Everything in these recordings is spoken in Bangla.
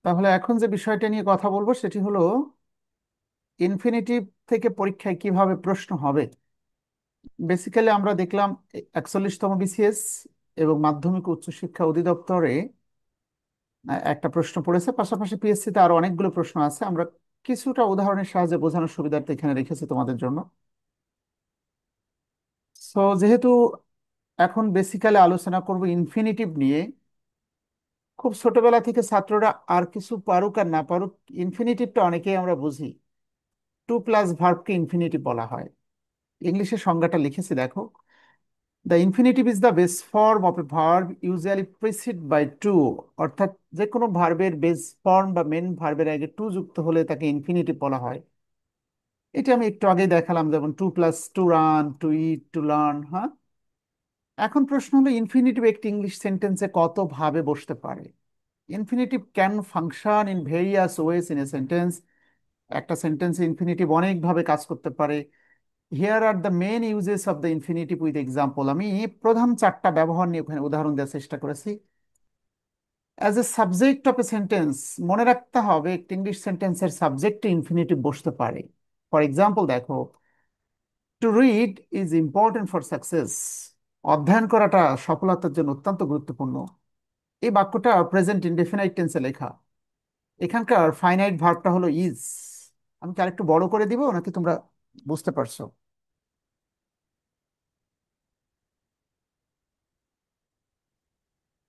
তাহলে এখন যে বিষয়টা নিয়ে কথা বলবো সেটি হলো ইনফিনিটিভ থেকে পরীক্ষায় কিভাবে প্রশ্ন হবে। বেসিক্যালি আমরা দেখলাম 41তম বিসিএস এবং মাধ্যমিক উচ্চশিক্ষা অধিদপ্তরে একটা প্রশ্ন পড়েছে, পাশাপাশি পিএসসি তে আরো অনেকগুলো প্রশ্ন আছে। আমরা কিছুটা উদাহরণের সাহায্যে বোঝানোর সুবিধার্থে এখানে রেখেছি তোমাদের জন্য। সো যেহেতু এখন বেসিক্যালি আলোচনা করব ইনফিনিটিভ নিয়ে, খুব ছোটবেলা থেকে ছাত্ররা আর কিছু পারুক আর না পারুক, ইনফিনিটিভটা অনেকেই আমরা বুঝি। টু প্লাস ভার্বকে ইনফিনিটিভ বলা হয়। ইংলিশের সংজ্ঞাটা লিখেছি দেখো। The infinitive is the base form of a verb usually precede by to. অর্থাৎ যে কোনো ভার্বের বেস ফর্ম বা মেন ভার্বের আগে টু যুক্ত হলে তাকে ইনফিনিটিভ বলা হয়। এটা আমি একটু আগে দেখালাম, যেমন to plus to run, to eat, to learn. হ্যাঁ, এখন প্রশ্ন হলো ইনফিনিটিভ একটি ইংলিশ সেন্টেন্সে কত ভাবে বসতে পারে। Infinitive can function in various ways in a sentence. একটা সেন্টেন্সে ইনফিনিটিভ অনেকভাবে কাজ করতে পারে। Here are the main uses of the infinitive with example. আমি প্রধান চারটা ব্যবহার নিয়ে ওখানে উদাহরণ দেওয়ার চেষ্টা করেছি। As a subject of a sentence, মনে রাখতে হবে একটি ইংলিশ সেন্টেন্সের সাবজেক্টে ইনফিনিটিভ বসতে পারে। ফর এক্সাম্পল দেখো, two read is important for success. অধ্যয়ন করাটা সফলতার জন্য অত্যন্ত গুরুত্বপূর্ণ। এই বাক্যটা প্রেজেন্ট ইনডেফিনাইট টেন্সে লেখা। এখানকার ফাইনাইট ভার্বটা হলো ইজ। আমি কি আরেকটু বড় করে দিব নাকি তোমরা বুঝতে পারছো?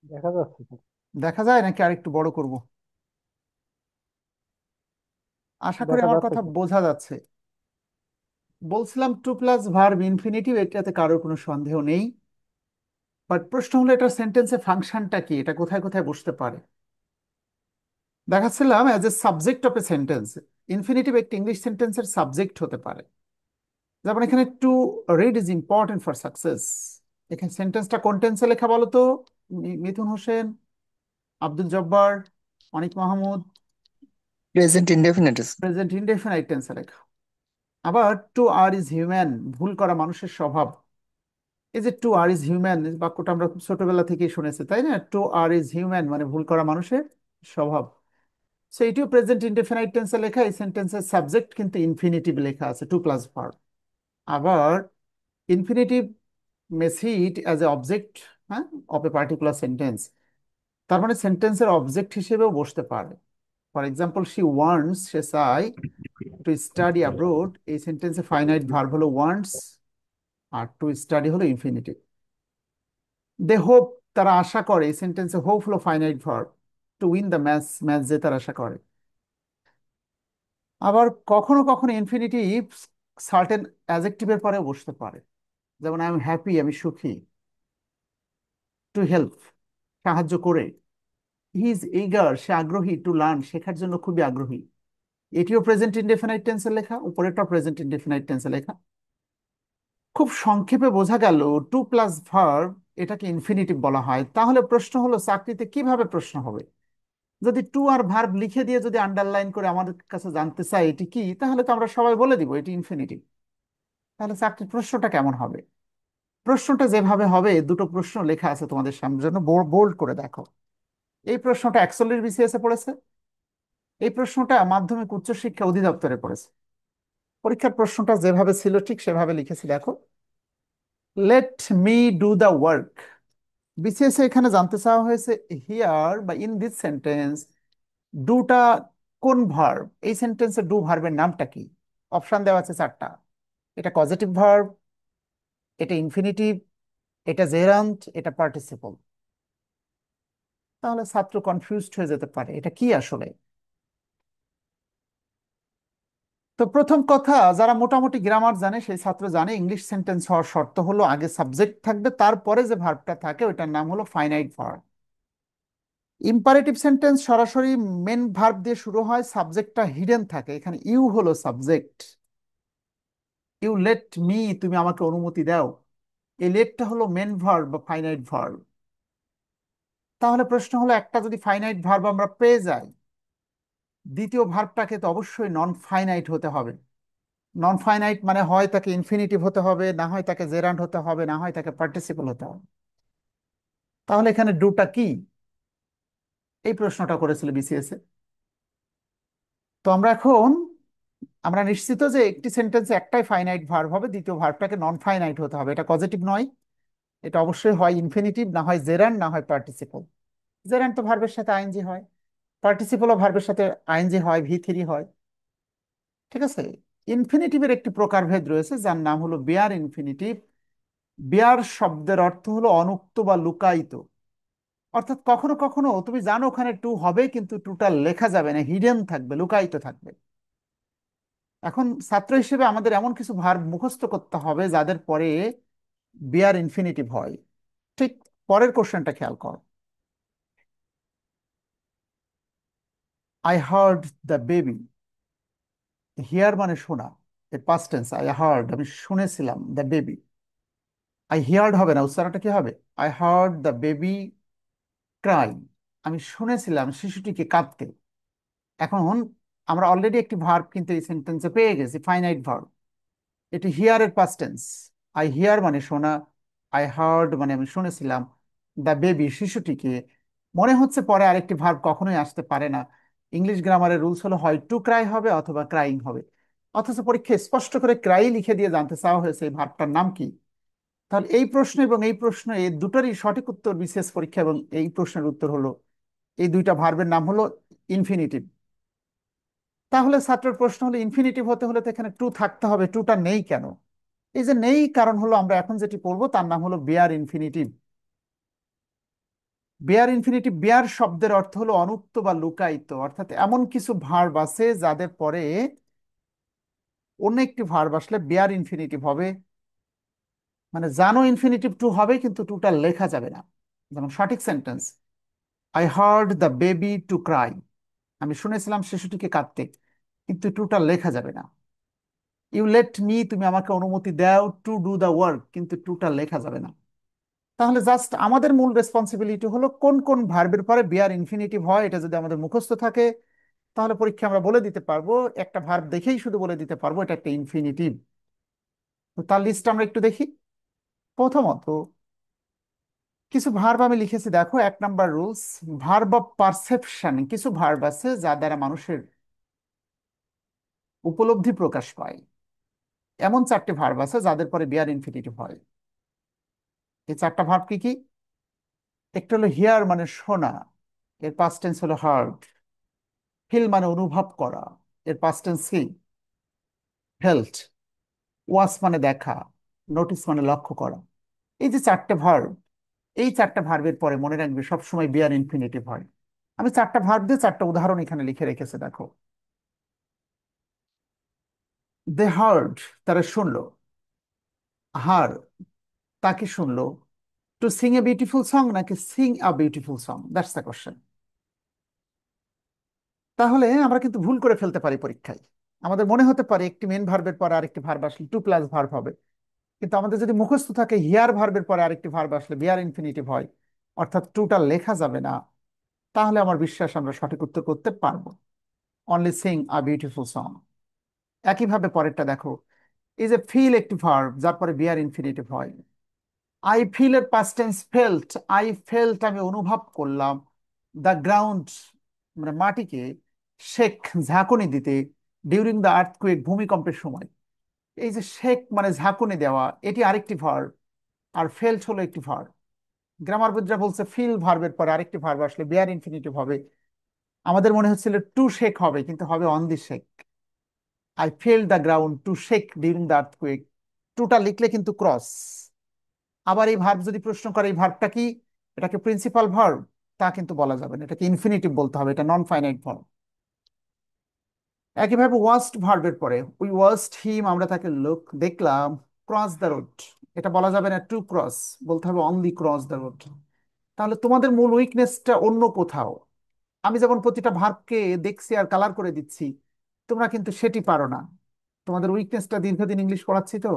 দেখা যাচ্ছে তো। দেখা যায় নাকি আরেকটু বড় করব? আশা করি দেখা আমার যাচ্ছে কথা তো। বোঝা যাচ্ছে। বলছিলাম টু প্লাস ভার্ব ইনফিনিটিভ, এটাতে কারোর কোনো সন্দেহ নেই। বাট প্রশ্ন হলো এটা সেন্টেন্সে ফাংশনটা কি, এটা কোথায় কোথায় বসতে পারে। দেখাচ্ছিলাম as a subject of a sentence, infinitive একটি ইংলিশ সেন্টেন্সের সাবজেক্ট হতে পারে। যেমন এখানে to read is important for success. এখানে সেন্টেন্সটা কোন টেন্সে লেখা বলো তো? Mithun Hossain, Abdul Jabbar, Anik Mahmud. Present indefinite. Present indefinite টেন্সে লেখা। আবার টু আর ইজ হিউম্যান, ভুল করা মানুষের স্বভাব। এই যে টু আর ইজ হিউম্যান বাক্যটা আমরা খুব ছোটবেলা থেকেই শুনেছি, তাই না? টু আর ইজ হিউম্যান মানে ভুল করা মানুষের স্বভাব। সো এটিও প্রেজেন্ট ইনডেফিনাইট টেন্সে লেখা। এই সেন্টেন্সের সাবজেক্ট কিন্তু ইনফিনিটিভ লেখা আছে, টু প্লাস ভার্ব। আবার infinitive May seat as a object, হ্যাঁ, অফ এ পার্টিকুলার সেন্টেন্স। তার মানে সেন্টেন্সের অবজেক্ট হিসেবেও বসতে পারে। ফর এক্সাম্পল, শি ওয়ান্টস, সে চায়, টু স্টাডি অ্যাব্রোড। এই সেন্টেন্সে ফাইনাইট ভার্ব হলো ওয়ান্টস, আর টু স্টাডি হলো ইনফিনিটিভ। দে হোপ, তারা আশা করে। এই সেন্টেন্সে হোপ হলো finite verb. To win the match, match জেতার আশা করে। আবার কখনো কখনো ইনফিনিটিভ সার্টেন অ্যাজেক্টিভের পরেও বসতে পারে। যেমন আই এম হ্যাপি, আমি সুখী। টু হেল্প, সাহায্য করে। হি ইজ ইগার, সে আগ্রহী। টু লার্ন, শেখার জন্য খুবই আগ্রহী। এটিও প্রেজেন্ট ইনডেফিনাইট টেন্সে লেখা, উপরেরটাও প্রেজেন্ট ইনডেফিনাইট টেন্সে লেখা। খুব সংক্ষেপে বোঝা গেল টু প্লাস ভার্ব এটাকে ইনফিনিটিভ বলা হয়। তাহলে প্রশ্ন হলো চাকরিতে কিভাবে প্রশ্ন হবে? যদি টু আর ভার্ব লিখে দিয়ে যদি আন্ডারলাইন করে আমাদের কাছে জানতে চাই এটি কি, তাহলে তো আমরা সবাই বলে দিব এটি ইনফিনিটিভ। তাহলে চাকরির প্রশ্নটা কেমন হবে? প্রশ্নটা যেভাবে হবে, দুটো প্রশ্ন লেখা আছে তোমাদের সামনে, জন্য বোল্ড করে দেখো। এই প্রশ্নটা 41 বিসিএস এ পড়েছে। এই প্রশ্নটা মাধ্যমিক উচ্চশিক্ষা অধিদপ্তরে পড়েছে। পরীক্ষার প্রশ্নটা যেভাবে ছিল ঠিক সেভাবে লিখেছি দেখো। Let me do the work. BCS এখানে জানতে চাওয়া হয়েছে হিয়ার বা ইন দিস সেন্টেন্স ডুটা কোন ভার্ব। এই সেন্টেন্সে ডু ভার্বের নামটা কি? অপশন দেওয়া আছে চারটা। এটা পজিটিভ ভার্ব, এটা ইনফিনিটিভ, এটা জেরান্ট, এটা পার্টিসিপল। তাহলে ছাত্র কনফিউজড হয়ে যেতে পারে এটা কি আসলে। তো প্রথম কথা, যারা মোটামুটি গ্রামার জানে সেই ছাত্র জানে ইংলিশ সেন্টেন্স হওয়ার শর্ত হলো আগে সাবজেক্ট থাকবে, তারপরে যে ভার্বটা থাকে ওইটার নাম হলো ফাইনাইট ভার্ব। ইম্পারেটিভ সেন্টেন্স সরাসরি মেন ভার্ব দিয়ে শুরু হয়, সাবজেক্টটা হিডেন থাকে। এখানে ইউ হলো সাবজেক্ট। ইউ লেট মি, তুমি আমাকে অনুমতি দাও। এই লেটটা হলো মেন ভার্ব বা ফাইনাইট ভার্ব। তাহলে প্রশ্ন হলো একটা যদি ফাইনাইট ভার্ব আমরা পেয়ে যাই, দ্বিতীয় ভার্বটাকে তো অবশ্যই নন ফাইনাইট হতে হবে। নন ফাইনাইট মানে হয় তাকে ইনফিনিটিভ হতে হবে, না হয় তাকে জেরান্ড হতে হবে, না হয় তাকে পার্টিসিপল হতে হবে। তাহলে এখানে ডুটা কি? এই প্রশ্নটা করেছিল বিসিএস এ। আমরা এখন আমরা নিশ্চিত যে একটি সেন্টেন্সে একটাই ফাইনাইট ভার্ব হবে, দ্বিতীয় ভার্বটাকে নন ফাইনাইট হতে হবে। এটা পজিটিভ নয়, এটা অবশ্যই হয় ইনফিনিটিভ, না হয় জেরান্ড, না হয় পার্টিসিপল। জেরান্ড তো ভার্বের সাথে আইএনজি হয়, পার্টিসিপলও ভার্বের সাথে আইএনজি হয়, ভি3 হয়। ঠিক আছে। ইনফিনিটিভের একটি প্রকারভেদ রয়েছে যার নাম হলো বেয়ার ইনফিনিটিভ। বেয়ার শব্দের অর্থ হলো অনুক্ত বা লুকায়িত। অর্থাৎ কখনো কখনো তুমি জানো ওখানে টু হবে, কিন্তু টুটা লেখা যাবে না, হিডেন থাকবে, লুকায়িত থাকবে। এখন ছাত্র হিসেবে আমাদের এমন কিছু ভার্ব মুখস্থ করতে হবে যাদের পরে বিয়ার ইনফিনিটিভ হয়। ঠিক পরের কোশ্চেনটা খেয়াল কর। I hard the baby. Here মানে শোনা, এর পাস্ট টেন্স। আই হার্ড, আমি শুনেছিলাম, দ্য বেবি। আই হিয়ার্ড হবে না, উচ্চারণটা কি হবে? I hard the baby Cry. আমি শুনেছিলাম শিশুটিকে কাঁদতে। এখন আমরা অলরেডি একটি ভার্ব কিন্তু এই সেন্টেন্সে পেয়ে গেছি, ফাইনাইট ভার্ব। এটি হিয়ার এর পাস্ট টেন্স। আই হিয়ার মানে শোনা, আই হার্ড মানে আমি শুনেছিলাম, দ্য বেবি শিশুটিকে। মনে হচ্ছে পরে আরেকটি ভার্ব কখনোই আসতে পারে না। ইংলিশ গ্রামারের রুলস হলো হয় টু ক্রাই হবে অথবা ক্রাইং হবে। অথচ পরীক্ষায় স্পষ্ট করে ক্রাই লিখে দিয়ে জানতে চাওয়া হয়েছে এই ভার্বটার নাম কি। তাহলে এই প্রশ্ন এবং এই প্রশ্ন, এই দুটোরই সঠিক উত্তর বিসিএস পরীক্ষা, এবং এই প্রশ্নের উত্তর হলো এই দুইটা ভার্বের নাম হলো ইনফিনিটিভ। তাহলে ছাত্রের প্রশ্ন হলো ইনফিনিটিভ হতে হলে তো এখানে টু থাকতে হবে, টুটা নেই কেন? এই যে নেই, কারণ হলো আমরা এখন যেটি পড়বো তার নাম হলো bare infinitive. Bare infinitive, bare শব্দের অর্থ হলো অনুক্ত বা লুকায়িত। অর্থাৎ এমন কিছু ভার্ব আছে যাদের পরে অন্য একটি ভার্ব আসলে বেয়ার ইনফিনিটিভ হবে। মানে জানো ইনফিনিটিভ টু হবে, কিন্তু টুটা লেখা যাবে না। যেমন সঠিক sentence, I hard the baby to cry. আমি শুনেছিলাম শিশুটিকে কাঁদতে, কিন্তু টুটা লেখা যাবে না। ইউ লেট মি, তুমি আমাকে অনুমতি দাও, টু ডু দ্য ওয়ার্ক, কিন্তু টুটা লেখা যাবে না। তাহলে জাস্ট আমাদের মূল রেসপন্সিবিলিটি হলো কোন কোন ভার্বের পরে বিয়ার ইনফিনিটিভ হয়, এটা যদি আমাদের মুখস্থ থাকে তাহলে পরীক্ষা আমরা বলে দিতে পারবো, একটা ভার্ব দেখেই শুধু বলে দিতে পারবো এটা একটা ইনফিনিটিভ। তো তার লিস্ট আমরা একটু দেখি। প্রথমত কিছু ভার্ব আমি লিখেছি, দেখো 1 number rules. Verb of perception, কিছু ভার্ব আছে যা দ্বারা মানুষের উপলব্ধি প্রকাশ পায়। এমন 4টে ভার্ব আছে যাদের পরে বিয়ার ইনফিনিটিভ হয়। এই 4টা ভার্ব কি কি? একটা হলো হিয়ার মানে শোনা, এর পাস্ট টেন্স হলো হার্ড। ফিল মানে অনুভব করা, এর পাস্ট টেন্স কি? ফেল্ট। ওয়াচ মানে দেখা, নোটিস মানে লক্ষ্য করা। এই যে 4টে ভার্ব, এই 4টা ভার্বের পরে মনে রাখবে সবসময় বিয়ার ইনফিনিটিভ হয়। আমি 4টা ভার্ব দিয়ে 4টা উদাহরণ এখানে লিখে রেখেছে, দেখো। দে হার্ড, তারা শুনলো। হার, তাকে শুনলো। To sing a beautiful song নাকি sing a beautiful song, that's the question. তাহলে আমরা কিন্তু ভুল করে ফেলতে পারি পরীক্ষায়। আমাদের মনে হতে পারে একটি মেন ভার্বের পরে আরেকটি ভার্ব আসলে টু প্লাস ভার্ব হবে, কিন্তু আমাদের যদি মুখস্থ থাকে হিয়ার ভার্বের পরে আরেকটি ভার্ব আসলে বিয়ার ইনফিনিটিভ হয়, অর্থাৎ টুটা লেখা যাবে না, তাহলে আমার বিশ্বাস আমরা সঠিক উত্তর করতে পারবো। Only Singh a beautiful song. একইভাবে পরেরটা দেখো, এই যে ফিল একটি ভার্ব যার পরে বিয়ার ইনফিনিটিভ হয়। আই ফিল এর past tense felt. I felt, আমি অনুভব করলাম। দ্য গ্রাউন্ড মানে মাটিকে, শেক ঝাঁকুনি দিতে, ডিউরিং দ্য আর্থকুয়েক ভূমিকম্পের সময়। এই যে শেক মানে ঝাঁকুনি দেওয়া, এটি আরেকটি ভার্ব, আর ফেল্ট হলো একটি ভার্ব। গ্রামারবিদরা বলছে ফিল ভার্বের পর আরেকটি ভার্ব আসলে বিয়ার ইনফিনিটিভ হবে। আমাদের মনে হচ্ছিল টু শেক হবে, কিন্তু হবে on the shake. I feel the ground to shake during the earthquake. টুটা লিখলে কিন্তু ক্রস। আবার এই ভার্ব যদি প্রশ্ন করে এই ভার্বটা কি, এটাকে প্রিন্সিপাল ভার্ব, তা কিন্তু বলা যাবে না, এটাকে ইনফিনিটিভ বলতে হবে, এটা নন ফাইনাইট ভার্ব। একইভাবে ওয়াস্ট ভার্বের পরে উই ওয়াস্ট হিম, আমরা তাকে লোক দেখলাম। ক্রস দ্য রোড, এটা বলা যাবে না টু ক্রস, বলতে হবে অনলি ক্রস দ্য রোড। তাহলে তোমাদের মূল উইকনেসটা অন্য কোথাও। আমি যেমন প্রতিটা ভার্বকে দেখছি আর কালার করে দিচ্ছি, তোমরা কিন্তু সেটি পারো না। তোমাদের উইকনেসটা, দীর্ঘদিন ইংলিশ পড়াচ্ছি তো,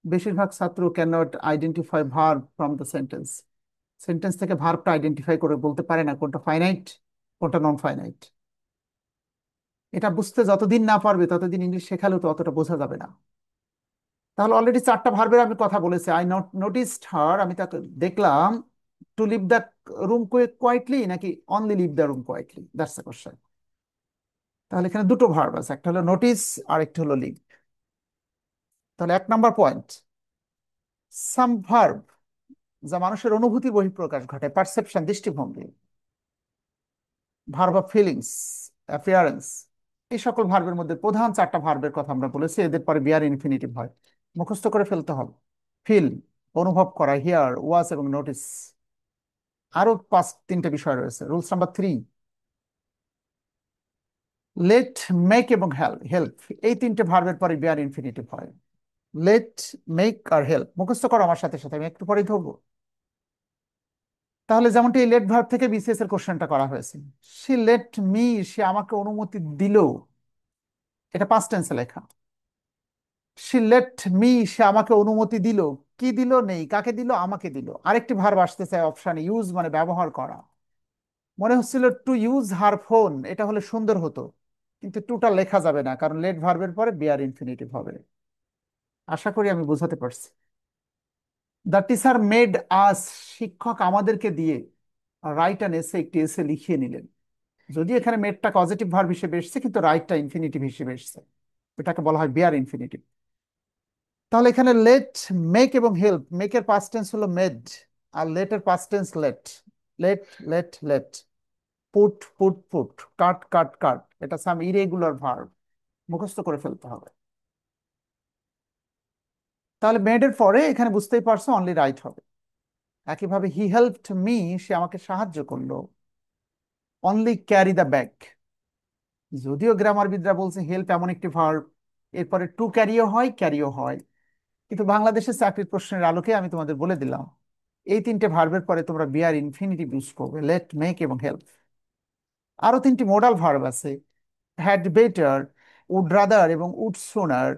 বেশিরভাগ ছাত্র can not identify verb from the sentence. Sentence থেকে ভার্বটা আইডেন্টিফাই করে বলতে পারে না কোনটা ফাইনাইট কোনটা নন ফাইনাইট। এটা বুঝতে যতদিন না পারবে ততদিন ইংলিশ শেখালেও তো অতটা বোঝা যাবে না। তাহলে অলরেডি 4টা ভার্বের আমি কথা বলেছি। আই নট নোটিসড হার, আমি তাকে দেখলাম। To leave the room quietly নাকি only leave the room quietly, that's the question. তাহলে এখানে দুটো ভার্ব আছে, একটা হলো নোটিস আর একটা হলো লিভ। তাহলে 1 নম্বর পয়েন্ট, সাম ভার্ব যা মানুষের অনুভূতির বহিঃপ্রকাশ ঘটায়, পারসেপশন, দৃষ্টিভঙ্গি, ভার্ব অফ ফিলিংস, অ্যাপিয়ারেন্স। এই সকল ভার্বের মধ্যে প্রধান 4টা ভার্বের কথা আমরা বলেছি, এদের পরে বিয়ার ইনফিনিটিভ হয়, মুখস্থ করে ফেলতে হবে। ফিল, অনুভব করা, হিয়ার, ওয়াচ এবং নোটিস। আরো 3টে বিষয় রয়েছে। রুলস নাম্বার 3, লেট, মেক এবং হেল্প হেল্প এই 3টে ভার্বের পরে বিয়ার ইনফিনিটিভ হয়। লেট, মেক আর হেল্প মুখস্থ করো আমার সাথে সাথে, আমি একটু পরেই ধরবো। তাহলে যেমনটি এই লেট ভার্ব থেকে বিসিএস এর কোশ্চেনটা করা হয়েছে, সে লেট মি, সে আমাকে অনুমতি দিল, এটা পাস্ট টেন্সে লেখা। সে লেট মি, সে আমাকে অনুমতি দিল। কি দিল? নেই। কাকে দিল? আমাকে দিল। আরেকটি ভার্ব আসতে চায় অপশানে, ইউজ মানে ব্যবহার করা। মনে হচ্ছিল টু ইউজ হার ফোন, এটা হলে সুন্দর হতো, কিন্তু টুটা লেখা যাবে না, কারণ লেট ভার্বের পরে বিয়ার ইনফিনিটিভ হবে। আশা করি আমি বোঝাতে পারছি। দ্য টিচার মেড আস, শিক্ষক আমাদেরকে দিয়ে রাইট অ্যান এসে, একটি এসে লিখিয়ে নিলেন। যদি এখানে মেডটা পজিটিভ ভার্ব হিসেবে এসেছে, কিন্তু রাইটটা ইনফিনিটিভ হিসেবে এসেছে, এটাকে বলা হয় বিয়ার ইনফিনিটিভ। তাহলে এখানে লেট, মেক এবং হেল্প, মেকের পাস্ট টেন্স হলো মেড, আর লেটের past tense let. Let, let, let. Put, put, put. Cut, cut, cut. এটা সাম ইরেগুলার ভার্ব, মুখস্থ করে ফেলতে হবে। তাহলে মেডের পরে এখানে বুঝতেই পারছো অনলি রাইট হবে। একইভাবে হি হেল্পড মি, সে আমাকে সাহায্য করলো, অনলি ক্যারি দ্য ব্যাগ। যদিও গ্রামারবিদরা বলছে হেল্প এমন একটি ভার্ব এরপরে টু ক্যারিও হয়, ক্যারিও হয়, কিন্তু বাংলাদেশের চাকরির প্রশ্নের আলোকে আমি তোমাদের বলে দিলাম, এই 3টে ভার্বের পরে তোমরা বিয়ার ইনফিনিটিভ ইউজ করবে, লেট, মেক এবং হেল্প। আরো 3টি মোডাল ভার্ব আছে, হ্যাড বেটার, উড রাদার এবং উড সোনার।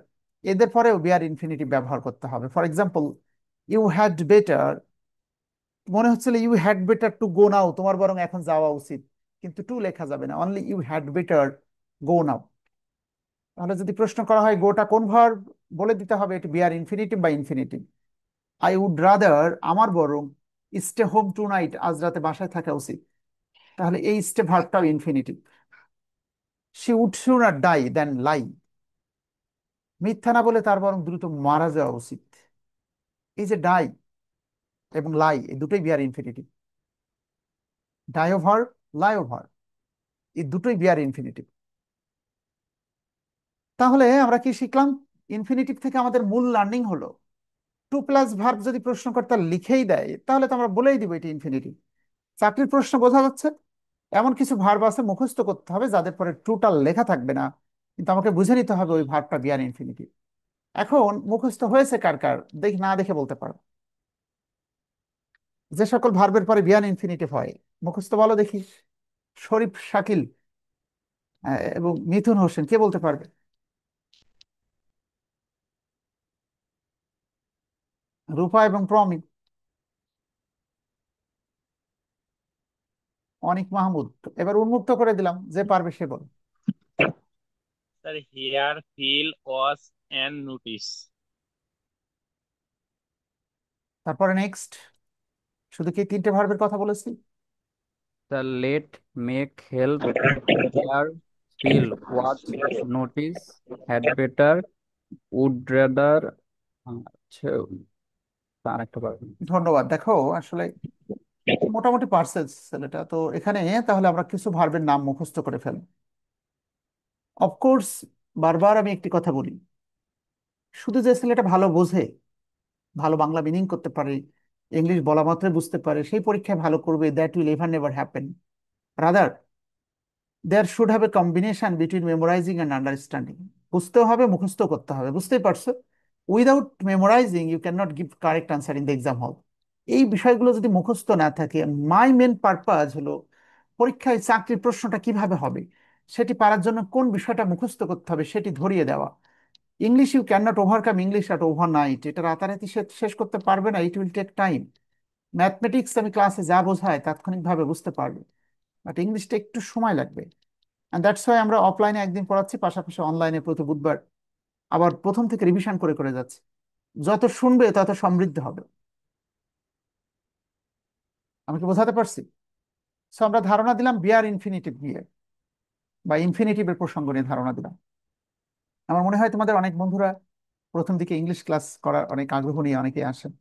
এদের পরেও বিয়ার ইনফিনিটিভ ব্যবহার করতে হবে। For example, you had better, মনে হচ্ছিল you had better to go now, তোমার বরং এখন যাওয়া উচিত, কিন্তু টু লেখা যাবে না, only you had better go now. তাহলে যদি প্রশ্ন করা হয় গোটা কোন ভার্ব, বলে দিতে হবে এটি বিয়ার ইনফিনিটিভ বা ইনফিনিটিভ। আই উড রাদার, আমার বরং, স্টে হোম টু নাইট, আজ রাতে বাসায় থাকা উচিত, তাহলে এই stay ভার্বটাও infinitive. She would সুনার die দেন লাই, মিথ্যা না বলে তার বরং দ্রুত মারা যাওয়া উচিত। এই যে ডাই এবং লাই, এই দুটোই বিয়ার ইনফিনিটিভ। ডাইও ভার্ব, লাইও ভার্ব, এই দুটোই বিয়ার ইনফিনিটিভ। তাহলে আমরা কি শিখলাম? ইনফিনিটিভ থেকে আমাদের মূল লার্নিং হলো, টু প্লাস ভার্ব যদি প্রশ্নকর্তা লিখেই দেয় তাহলে তো আমরা বলেই দিব এটি ইনফিনিটিভ। চাকরির প্রশ্ন বোঝা যাচ্ছে? এমন কিছু ভার্ব আছে মুখস্থ করতে হবে যাদের পরে টুটাল লেখা থাকবে না, কিন্তু আমাকে বুঝে নিতে হবে ওই ভার্বটা বিয়ার ইনফিনিটিভ। এখন মুখস্থ হয়েছে কার কার, না দেখে বলতে পারো। যে সকল ভার্বের পরে বিয়ার ইনফিনিটিভ হয় মুখস্থ বলো দেখি। শরীফ, শাকিল, এবং মিথুন হোসেন, কে বলতে পারবে? রূপা এবং প্রমি, অনিক, মাহমুদ। এবার উন্মুক্ত করে দিলাম, যে পারবে সে বল। Sir, hear, feel, watch and notice. তারপরে নেক্সট, শুধু কি 3টে ভার্বের কথা বলেছি? The let, make, help, hear, feel, watch, notice, had better, would rather, আচ্ছা, আর একটা পারবেন। ধন্যবাদ। দেখো আসলে মোটামুটি পারছে ছেলেটা তো এখানে। তাহলে আমরা কিছু ভার্বের নাম মুখস্থ করে ফেলব। অফকোর্স, বারবার আমি একটি কথা বলি, শুধু যে ছেলেটা ভালো বোঝে, ভালো বাংলা মিনিং করতে পারে, ইংলিশ বলা মাত্রই বুঝতে পারে, সেই পরীক্ষায় ভালো করবে, that will ever never happen. Rather there should have a combination between memorising and understanding. বুঝতেও হবে, মুখস্থ করতে হবে, বুঝতেই পারছো? Without memorising you can not give correct answer in the exam hall. এই বিষয়গুলো যদি মুখস্থ না থাকে, মাই মেন পারপাস হলো পরীক্ষায় চাকরির প্রশ্নটা কিভাবে হবে সেটি পারার জন্য কোন বিষয়টা মুখস্থ করতে হবে সেটি ধরিয়ে দেওয়া। English you can not overcome English at overnight, এটা রাতারাতি শেষ করতে পারবে না, it will take time. Mathematics আমি ক্লাসে যা বোঝায় তাৎক্ষণিকভাবে বুঝতে পারবে, বাট ইংলিশটা একটু সময় লাগবে। অ্যান্ড দ্যাটস ওয়াই আমরা অফলাইনে একদিন পড়াচ্ছি, পাশাপাশি অনলাইনে প্রতি বুধবার আবার প্রথম থেকে রিভিশন করে করে যাচ্ছি। যত শুনবে তত সমৃদ্ধ হবে। আমি কি বোঝাতে পারছি? সো আমরা ধারণা দিলাম বিয়ার ইনফিনিটিভ নিয়ে। বা ইনফিনিটিভের প্রসঙ্গ নিয়ে ধারণা দিলাম। আমার মনে হয় তোমাদের অনেক বন্ধুরা প্রথম দিকে ইংলিশ ক্লাস করার অনেক আগ্রহ নিয়ে অনেকে আসেন।